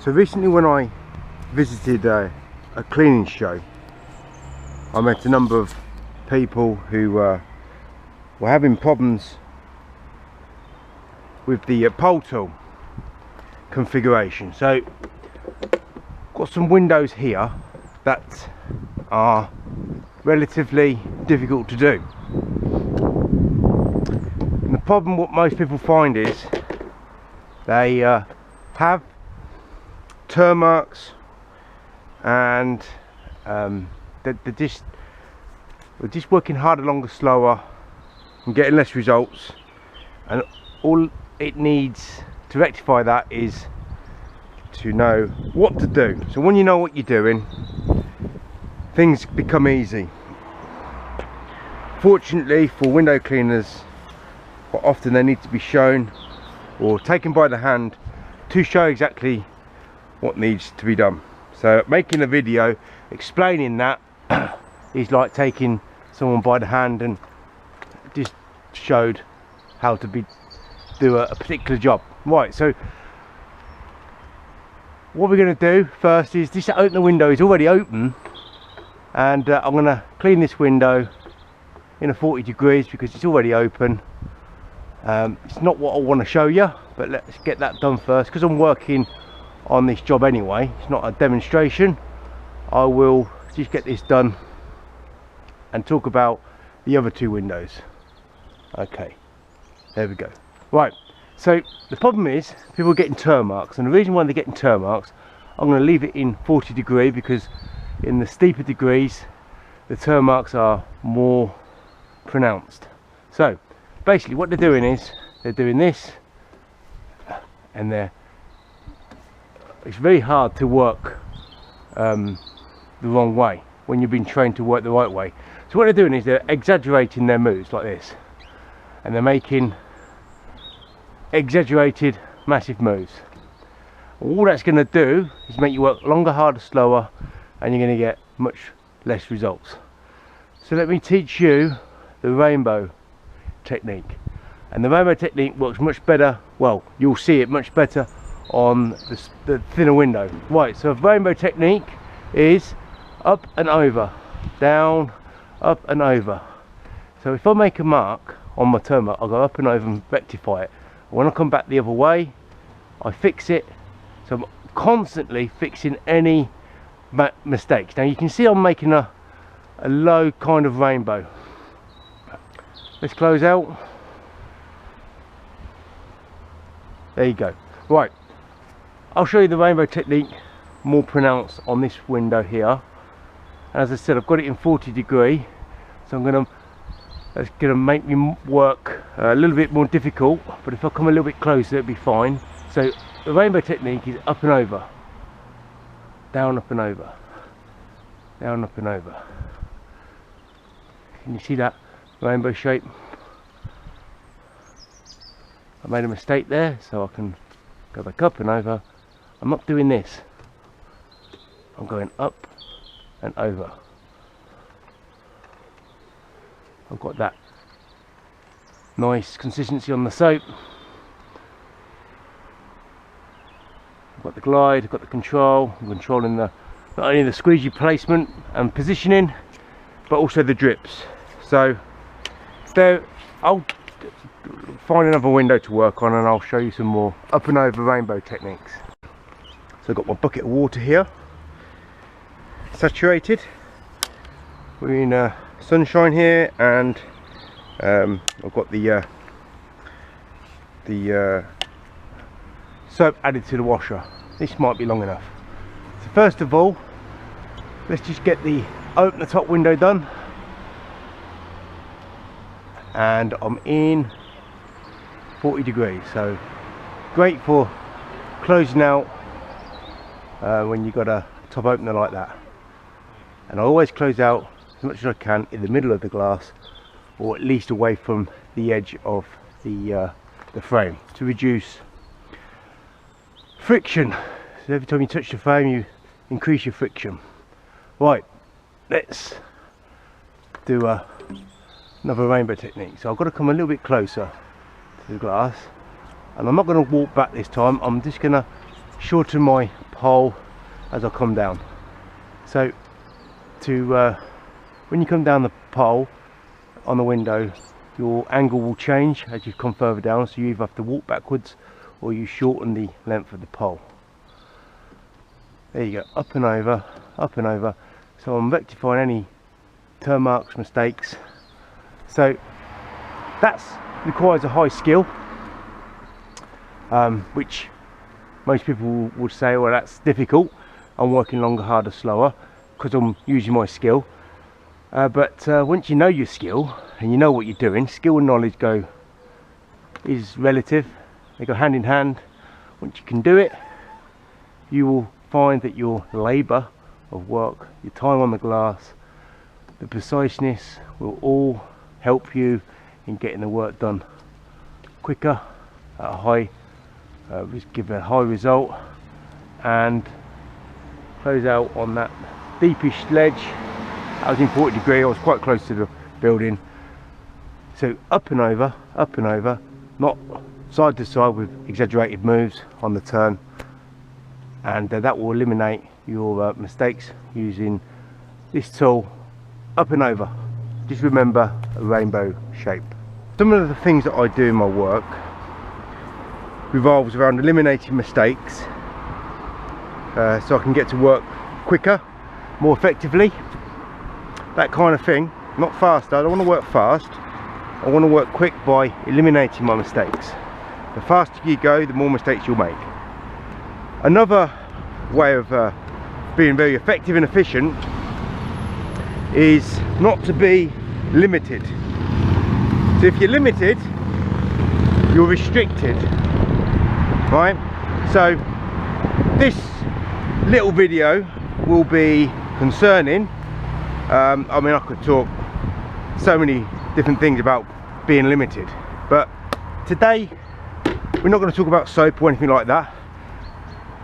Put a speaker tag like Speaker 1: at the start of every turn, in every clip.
Speaker 1: So recently when I visited a cleaning show, I met a number of people who were having problems with the pole tool configuration. So got some windows here that are relatively difficult to do. And the problem what most people find is they have turn marks, and they're just working harder, longer, slower, and getting less results. And all it needs to rectify that is to know what to do. So when you know what you're doing, things become easy. Fortunately for window cleaners, quite often they need to be shown or taken by the hand to show exactly what needs to be done. So making a video explaining that is like taking someone by the hand and just showed how to do a particular job. Right, so what we're going to do first is this open the window is already open, and I'm going to clean this window in a 40 degrees because it's already open. It's not what I want to show you, but let's get that done first because I'm working on this job anyway. It's not a demonstration. I will just get this done and talk about the other two windows. Okay, there we go. Right, so the problem is people are getting turn marks, and the reason why they're getting turn marks, I'm going to leave it in 40 degree because in the steeper degrees the turn marks are more pronounced. So basically what they're doing is they're doing this, and it's very hard to work the wrong way when you've been trained to work the right way. So what they're doing is they're exaggerating their moves like this, and they're making exaggerated massive moves. All that's going to do is make you work longer, harder, slower, and you're going to get much less results. So let me teach you the rainbow technique. And the rainbow technique works much better, well, you'll see it much better on the thinner window. Right, so the rainbow technique is up and over, down, up and over. So if I make a mark on my turn mark, I'll go up and over and rectify it. When I come back the other way, I fix it. So I'm constantly fixing any mistakes. Now you can see I'm making a low kind of rainbow. Let's close out. There you go. Right, I'll show you the rainbow technique more pronounced on this window here. As I said, I've got it in 40 degree, so that's gonna make me work a little bit more difficult, but if I come a little bit closer it'll be fine. So the rainbow technique is up and over, down, up and over, down, up and over. Can you see that rainbow shape? I made a mistake there, so I can go back up and over. I'm not doing this, I'm going up and over. I've got that nice consistency on the soap. I've got the glide, I've got the control. I'm controlling not only the squeegee placement and positioning, but also the drips. So there, I'll find another window to work on and I'll show you some more up and over rainbow techniques. So I've got my bucket of water here, saturated. We're in sunshine here, and I've got the soap added to the washer. This might be long enough. So first of all, let's just get open the top window done, and I'm in 40 degrees, so great for closing out when you've got a top opener like that. And I always close out as much as I can in the middle of the glass, or at least away from the edge of the frame, to reduce friction. So every time you touch the frame you increase your friction. Right, let's do another rainbow technique. So I've got to come a little bit closer to the glass, and I'm not going to walk back this time. I'm just going to shorten my hole as I come down. So when you come down the pole on the window, your angle will change as you come further down, so you either have to walk backwards or you shorten the length of the pole. There you go, up and over, up and over. So I'm rectifying any turn marks, mistakes. So that requires a high skill, which most people would say, well, that's difficult. I'm working longer, harder, slower because I'm using my skill. But once you know your skill and you know what you're doing, skill and knowledge is relative. They go hand in hand. Once you can do it, you will find that your labour of work, your time on the glass, the preciseness will all help you in getting the work done quicker, at a high, give a high result, and close out on that deepish ledge. I was in 40 degree, I was quite close to the building. So up and over, not side to side with exaggerated moves on the turn, and that will eliminate your mistakes using this tool. Up and over, just remember a rainbow shape. Some of the things that I do in my work revolves around eliminating mistakes, so I can get to work quicker, more effectively, that kind of thing. Not faster, I don't want to work fast, I want to work quick by eliminating my mistakes. The faster you go, the more mistakes you'll make. Another way of being very effective and efficient is not to be limited. So if you're limited, you're restricted, right? So this little video will be concerning. I mean, I could talk so many different things about being limited, but today we're not going to talk about soap or anything like that,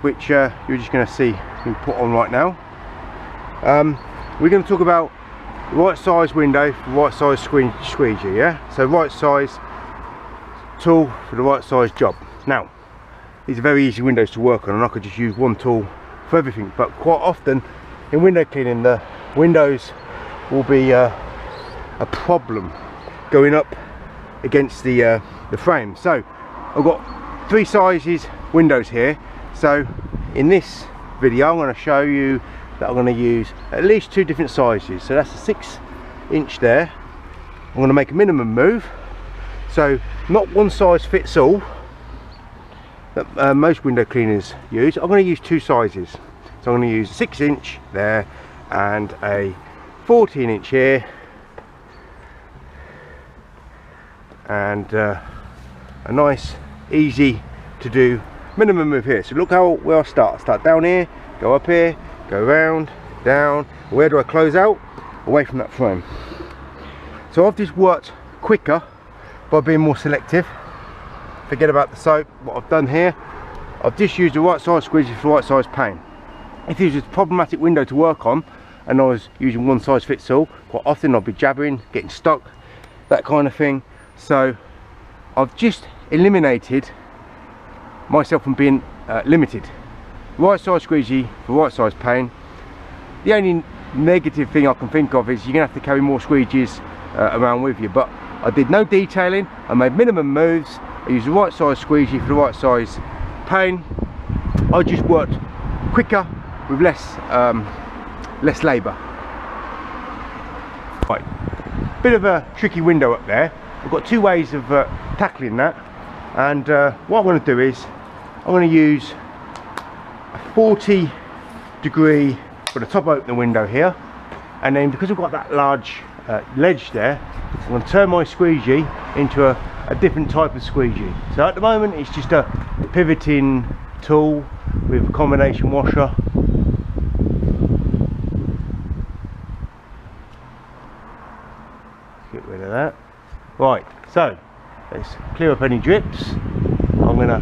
Speaker 1: which you're just going to see me put on right now. We're going to talk about the right size window for the right size squeegee, yeah? So right size tool for the right size job. Now, these are very easy windows to work on, and I could just use one tool for everything, but quite often in window cleaning the windows will be a problem going up against the frame. So I've got 3 sizes windows here. So in this video I'm going to show you that I'm going to use at least 2 different sizes. So that's a 6" there. I'm going to make a minimum move, so not one size fits all that most window cleaners use. I'm going to use 2 sizes. So I'm going to use a 6" there and a 14" here, and a nice easy to do minimum move here. So look where I start. I start down here, go up here, go round, down. Where do I close out? Away from that frame. So I've just worked quicker by being more selective. Forget about the soap. What I've done here, I've just used the right size squeegee for the right size pane. If this was a problematic window to work on and I was using one size fits all, quite often I'll be jabbering, getting stuck, that kind of thing. So I've just eliminated myself from being limited. Right size squeegee for right size pane. The only negative thing I can think of is you're gonna have to carry more squeegees around with you, but I did no detailing, I made minimum moves, I used the right size squeegee for the right size pane. I just worked quicker with less labour. Right, bit of a tricky window up there. I've got 2 ways of tackling that, and what I'm going to do is I'm going to use a 40 degree for the top opener window here, and then because I've got that large ledge there, I'm going to turn my squeegee into a different type of squeegee. So at the moment it's just a pivoting tool with a combination washer. Get rid of that. Right, so let's clear up any drips. I'm going to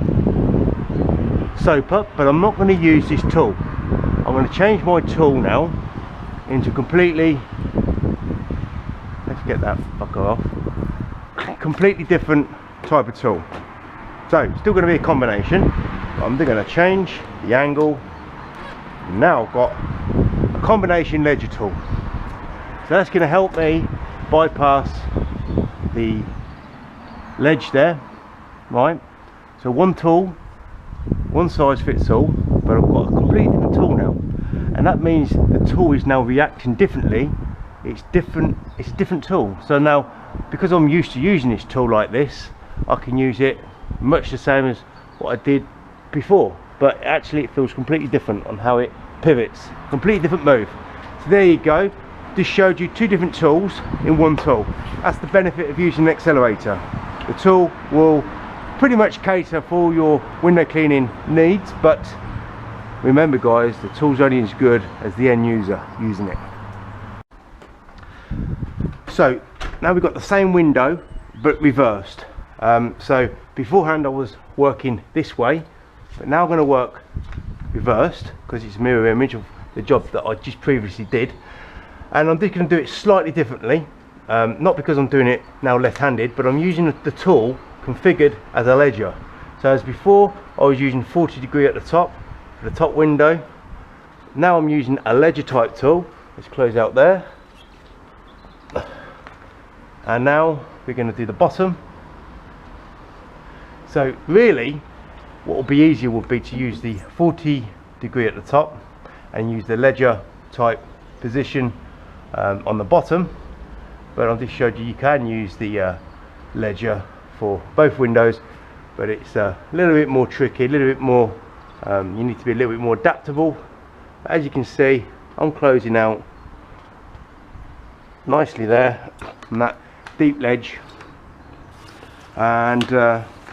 Speaker 1: soap up, but I'm not going to use this tool. I'm going to change my tool now into completely, let's get that fucker off, completely different type of tool. So still going to be a combination, but I'm going to change the angle Now I've got a combination ledger tool, so that's going to help me bypass the ledge there, right? So one tool, one size fits all, but I've got a completely different tool now, and that means the tool is now reacting differently. It's a different tool. So now, because I'm used to using this tool like this, I can use it much the same as what I did before, but actually it feels completely different on how it pivots. Completely different move. So there you go. Just showed you two different tools in one tool. That's the benefit of using an accelerator. The tool will pretty much cater for all your window cleaning needs, but remember guys, the tool's only as good as the end user using it. So now we've got the same window but reversed. So beforehand I was working this way, but now I'm going to work reversed because it's a mirror image of the job that I just previously did, and I'm just going to do it slightly differently. Not because I'm doing it now left-handed, but I'm using the tool configured as a ledger. So as before I was using 40 degree at the top for the top window. Now I'm using a ledger type tool. Let's close out there. And now we're going to do the bottom. So really what will be easier would be to use the 40 degree at the top and use the ledger type position on the bottom, but I've just showed you can use the ledger for both windows, but it's a little bit more tricky, a little bit more you need to be a little bit more adaptable. As you can see, I'm closing out nicely there on that deep ledge, and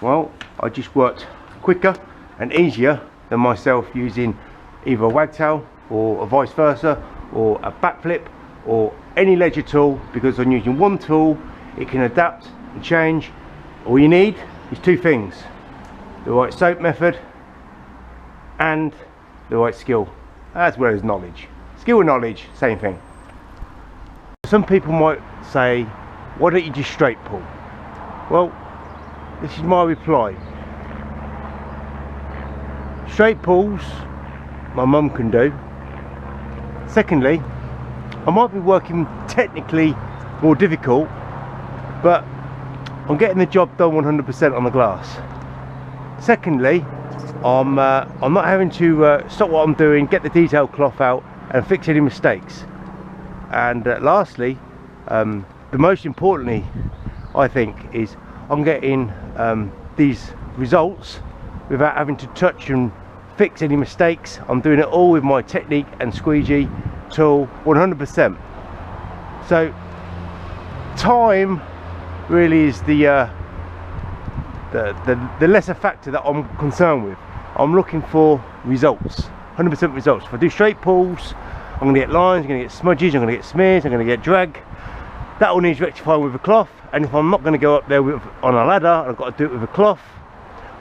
Speaker 1: well, I just worked quicker and easier than myself using either a wagtail or a vice versa or a backflip or any ledger tool, because I'm using one tool. It can adapt and change. All you need is two things: the right soap method and the right skill, as well as knowledge. Skill and knowledge, same thing. Some people might say, why don't you just straight pull? Well, this is my reply. Straight pulls my mum can do. Secondly, I might be working technically more difficult, but I'm getting the job done 100% on the glass. Secondly, I'm not having to stop what I'm doing, get the detail cloth out and fix any mistakes. And lastly, the most importantly I think, is I'm getting these results without having to touch and fix any mistakes. I'm doing it all with my technique and squeegee tool 100%. So time really is the lesser factor that I'm concerned with. I'm looking for results, 100% results. If I do straight pulls, I'm going to get lines, I'm going to get smudges, I'm going to get smears, I'm going to get drag. That all needs rectifying with a cloth. And if I'm not going to go up there on a ladder, I've got to do it with a cloth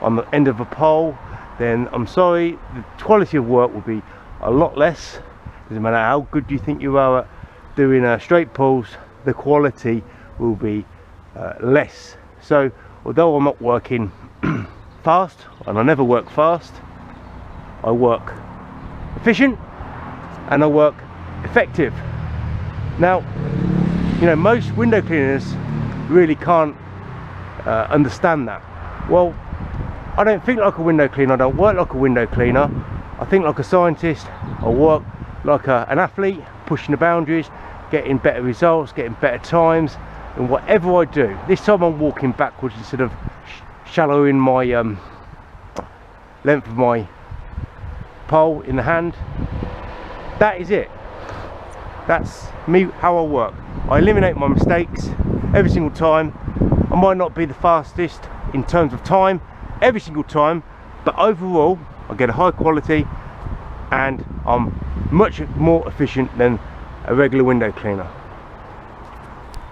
Speaker 1: on the end of a pole, then I'm sorry, the quality of work will be a lot less. Doesn't matter how good you think you are at doing straight pulls, the quality will be less. So although I'm not working fast, and I never work fast, I work efficient and I work effective. Now, you know, most window cleaners really can't understand that. Well, I don't think like a window cleaner, I don't work like a window cleaner. I think like a scientist, I work like an athlete, pushing the boundaries, getting better results, getting better times in whatever I do. This time I'm walking backwards instead of shallowing my length of my pole in the hand. That is it. That's me, how I work. I eliminate my mistakes every single time. I might not be the fastest in terms of time every single time, but overall I get a high quality and I'm much more efficient than a regular window cleaner.